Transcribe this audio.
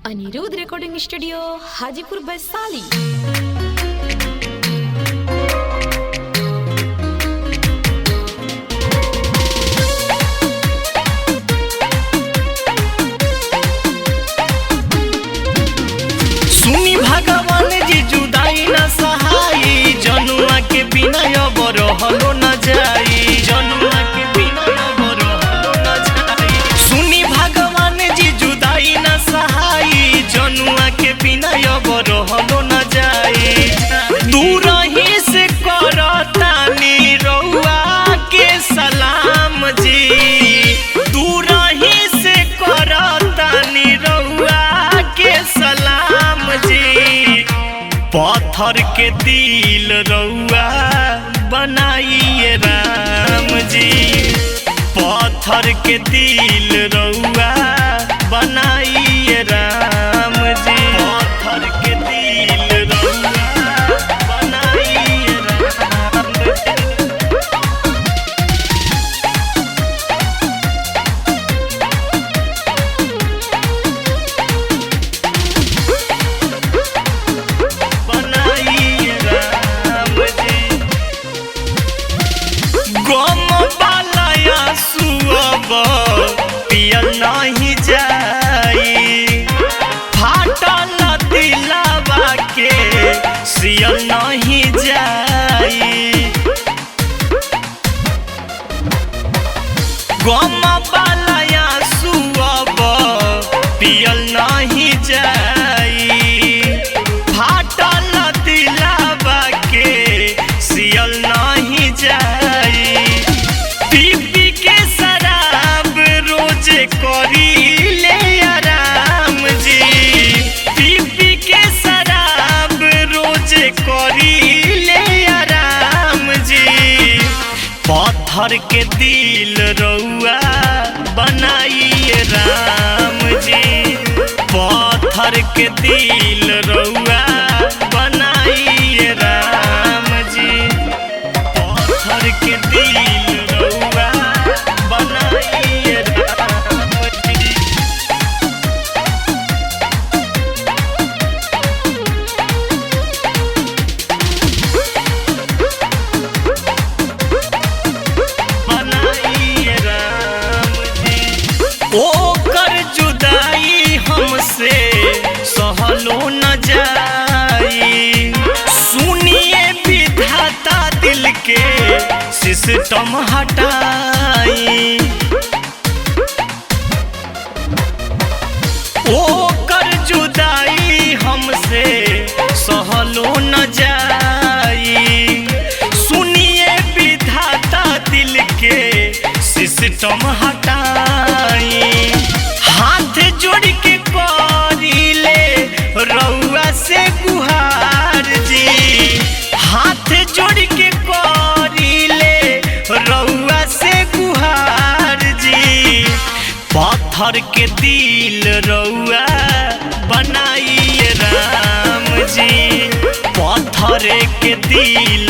Anirudh recording studio Hajipur Vaishali. सुनी भगवान जी जुदाई न सहाई, जनुआ के बिना अब रहलो न जाई, जनुआ के बिना अब रहलो न जाई। सुनी भगवान जी जुदाई न सहाई, जनुआ के बिना अब रहलो न जाई। दूर ही से करतानी रउआ के सलाम जी, दूर ही से करतानी रउआ के सलाम जी। पत्थर के दिल रउआ बनाइए राम जी, पत्थर के दिल रउआ बनाइए राम जी, पत्थर के दिल रउआ बनाइए राम जी। पियल नहीं जाई, फाटल दिलवा के सियल नहीं जाई। गम बालया सुअब पियल नहीं जाई, फाटल दिलवा के सियल नहीं जाई। पी के शराब रोज करी ले आराम जी, पी के शराब रोज करी ले आराम जी। पत्थर के दिल रउआ बनाइए राम जी, पत्थर के दिल रउआ बनाइए राम जी, पत्थर के दिल रउआ बनाइए राम जी। बनाइए राम जी। ओकर जुदाई हमसे सहलो न जाई, सुनिए विधाता दिल के सिस्टम हटाई। ओकर जुदाई हमसे सहलो न जाई, सुनिए विधाता दिल के सिस्टम हटाई। हाथ जोड़ के करीले रउआ से गुहार जी, हाथ जोड़ के करीले रउआ से गुहार जी। पत्थर के दिल रउआ बनाइए राम जी, पत्थर के दिल